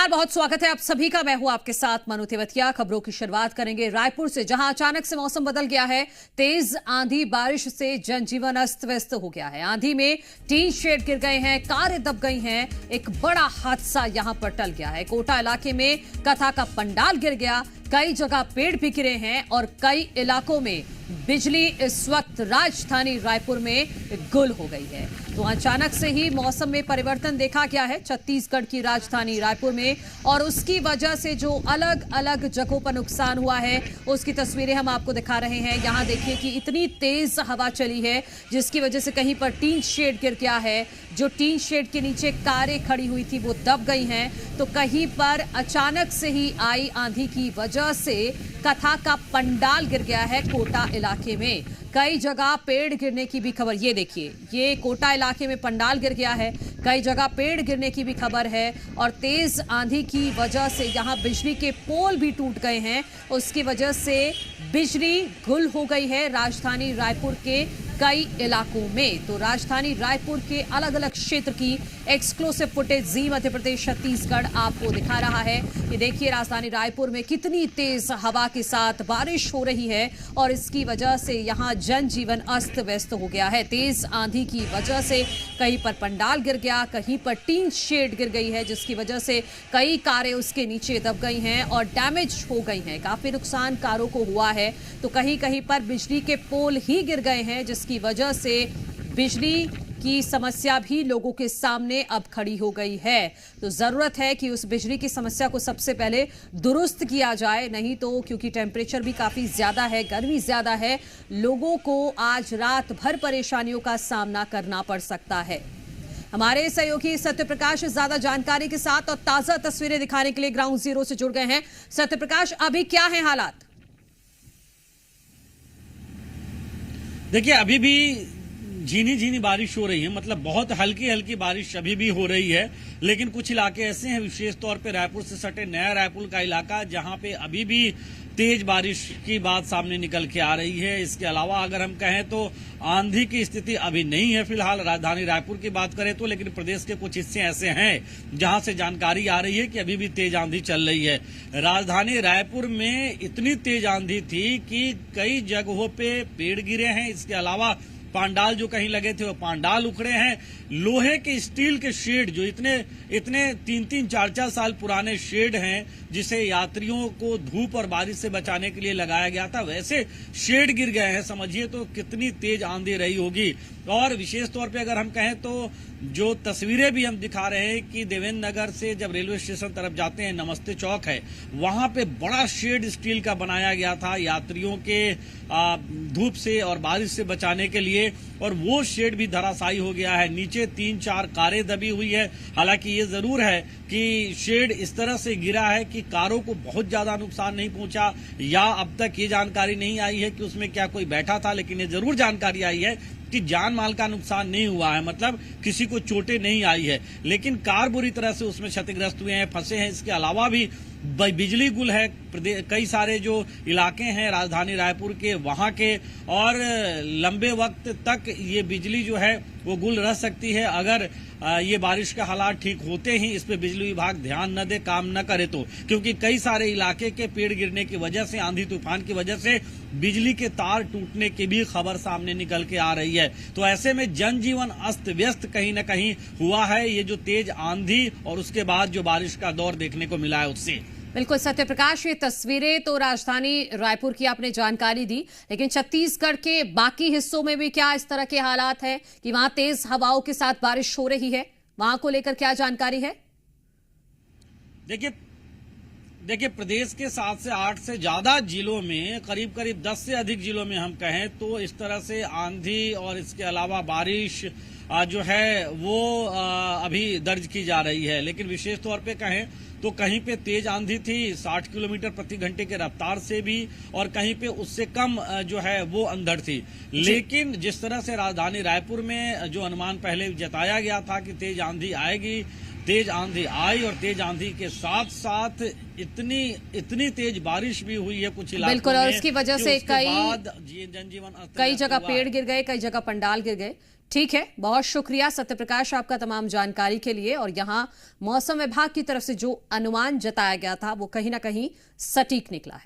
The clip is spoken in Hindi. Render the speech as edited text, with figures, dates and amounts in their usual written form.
बहुत स्वागत है आप सभी का। मैं हूं आपके साथ मनु तेवतिया। खबरों की शुरुआत करेंगे रायपुर से, जहां अचानक से मौसम बदल गया है। तेज आंधी बारिश से जनजीवन अस्त व्यस्त हो गया है। आंधी में टीन शेड गिर गए हैं, कारें दब गई हैं। एक बड़ा हादसा यहां पर टल गया है। कोटा इलाके में कथा का पंडाल गिर गया, कई जगह पेड़ भी गिरे हैं और कई इलाकों में बिजली इस वक्त राजधानी रायपुर में गुल हो गई है। तो अचानक से ही मौसम में परिवर्तन देखा गया है छत्तीसगढ़ की राजधानी रायपुर में, और उसकी वजह से जो अलग अलग जगहों पर नुकसान हुआ है उसकी तस्वीरें हम आपको दिखा रहे हैं। यहां देखिए कि इतनी तेज हवा चली है जिसकी वजह से कहीं पर टीन शेड गिर गया है। जो टीन शेड के नीचे कारें खड़ी हुई थी वो दब गई हैं, तो कहीं पर अचानक से ही आई आंधी की वजह से कथा का पंडाल गिर गया है। कोटा इलाके में कई जगह पेड़ गिरने की भी खबर, ये देखिए, ये कोटा इलाके में पंडाल गिर गया है। कई जगह पेड़ गिरने की भी खबर है और तेज आंधी की वजह से यहां बिजली के पोल भी टूट गए हैं। उसकी वजह से बिजली गुल हो गई है राजधानी रायपुर के कई इलाकों में। तो राजधानी रायपुर के अलग अलग क्षेत्र की एक्सक्लूसिव फुटेज जी मध्य प्रदेश छत्तीसगढ़ आपको दिखा रहा है। ये देखिए राजधानी रायपुर में कितनी तेज हवा के साथ बारिश हो रही है और इसकी वजह से यहाँ जनजीवन अस्त व्यस्त हो गया है। तेज आंधी की वजह से कहीं पर पंडाल गिर गया, कहीं पर टीन शेड गिर गई है, जिसकी वजह से कई कारें उसके नीचे दब गई हैं और डैमेज हो गई हैं। काफी नुकसान कारों को हुआ है। तो कहीं कहीं पर बिजली के पोल ही गिर गए हैं, जिसकी वजह से बिजली की समस्या भी लोगों के सामने अब खड़ी हो गई है। तो जरूरत है कि उस बिजली की समस्या को सबसे पहले दुरुस्त किया जाए, नहीं तो क्योंकि टेम्परेचर भी काफी ज्यादा है, गर्मी ज्यादा है, लोगों को आज रात भर परेशानियों का सामना करना पड़ सकता है। हमारे सहयोगी सत्यप्रकाश ज्यादा जानकारी के साथ और ताजा तस्वीरें दिखाने के लिए ग्राउंड जीरो से जुड़ गए हैं। सत्यप्रकाश, अभी क्या है हालात? देखिए, अभी भी झीनी झीनी बारिश हो रही है, मतलब बहुत हल्की हल्की बारिश अभी भी हो रही है। लेकिन कुछ इलाके ऐसे हैं, विशेष तौर पे रायपुर से सटे नया रायपुर का इलाका, जहां पे अभी भी तेज बारिश की बात सामने निकल के आ रही है। इसके अलावा अगर हम कहें तो आंधी की स्थिति अभी नहीं है फिलहाल राजधानी रायपुर की बात करें तो, लेकिन प्रदेश के कुछ हिस्से ऐसे हैं जहां से जानकारी आ रही है कि अभी भी तेज आंधी चल रही है। राजधानी रायपुर में इतनी तेज आंधी थी कि कई जगहों पे पेड़ गिरे हैं। इसके अलावा पांडाल जो कहीं लगे थे वो पांडाल उखड़े हैं। लोहे के स्टील के शेड जो इतने 3-3, 4-4 साल पुराने शेड हैं, जिसे यात्रियों को धूप और बारिश से बचाने के लिए लगाया गया था, वैसे शेड गिर गए हैं। समझिए तो कितनी तेज आंधी रही होगी। और विशेष तौर पे अगर हम कहें तो जो तस्वीरें भी हम दिखा रहे हैं कि देवेंद्र नगर से जब रेलवे स्टेशन तरफ जाते हैं, नमस्ते चौक है, वहां पे बड़ा शेड स्टील का बनाया गया था यात्रियों के धूप से और बारिश से बचाने के लिए, और वो शेड भी धराशायी हो गया है। नीचे 3-4 कारें दबी हुई है। हालांकि ये जरूर है कि शेड इस तरह से गिरा है कि कारों को बहुत ज्यादा नुकसान नहीं पहुंचा, या अब तक ये जानकारी नहीं आई है कि उसमें क्या कोई बैठा था, लेकिन ये जरूर जानकारी आई है कि जान माल का नुकसान नहीं हुआ है, मतलब किसी को चोटें नहीं आई है, लेकिन कार बुरी तरह से उसमें क्षतिग्रस्त हुए हैं, फंसे हैं। इसके अलावा भी बिजली गुल है कई सारे जो इलाके हैं राजधानी रायपुर के वहां के, और लंबे वक्त तक ये बिजली जो है वो गुल रह सकती है अगर ये बारिश का हालात ठीक होते ही इस पे बिजली विभाग ध्यान न दे, काम न करे तो, क्योंकि कई सारे इलाके के पेड़ गिरने की वजह से, आंधी तूफान की वजह से बिजली के तार टूटने की भी खबर सामने निकल के आ रही है। तो ऐसे में जनजीवन अस्त व्यस्त कहीं न कहीं हुआ है, ये जो तेज आंधी और उसके बाद जो बारिश का दौर देखने को मिला है उससे। बिल्कुल सत्यप्रकाश, ये तस्वीरें तो राजधानी रायपुर की आपने जानकारी दी, लेकिन छत्तीसगढ़ के बाकी हिस्सों में भी क्या इस तरह के हालात हैं कि वहां तेज हवाओं के साथ बारिश हो रही है? वहां को लेकर क्या जानकारी है? देखिए, प्रदेश के 7 से 8 से ज्यादा जिलों में, करीब 10 से अधिक जिलों में हम कहें तो इस तरह से आंधी और इसके अलावा बारिश जो है वो अभी दर्ज की जा रही है। लेकिन विशेष तौर पे कहें तो कहीं पे तेज आंधी थी 60 किलोमीटर प्रति घंटे के रफ्तार से भी, और कहीं पे उससे कम जो है वो अंधड़ थी। लेकिन जिस तरह से राजधानी रायपुर में जो अनुमान पहले जताया गया था कि तेज आंधी आएगी, तेज आंधी आई और तेज आंधी के साथ साथ इतनी तेज बारिश भी हुई है कुछ इलाकों बिल्कुल, में, और उसकी वजह से जनजीवन अस्त कई व्यस्त जगह हुआ पेड़ है। गिर गए, कई जगह पंडाल गिर गए। ठीक है, बहुत शुक्रिया सत्यप्रकाश आपका तमाम जानकारी के लिए। और यहाँ मौसम विभाग की तरफ से जो अनुमान जताया गया था वो कहीं ना कहीं सटीक निकला है।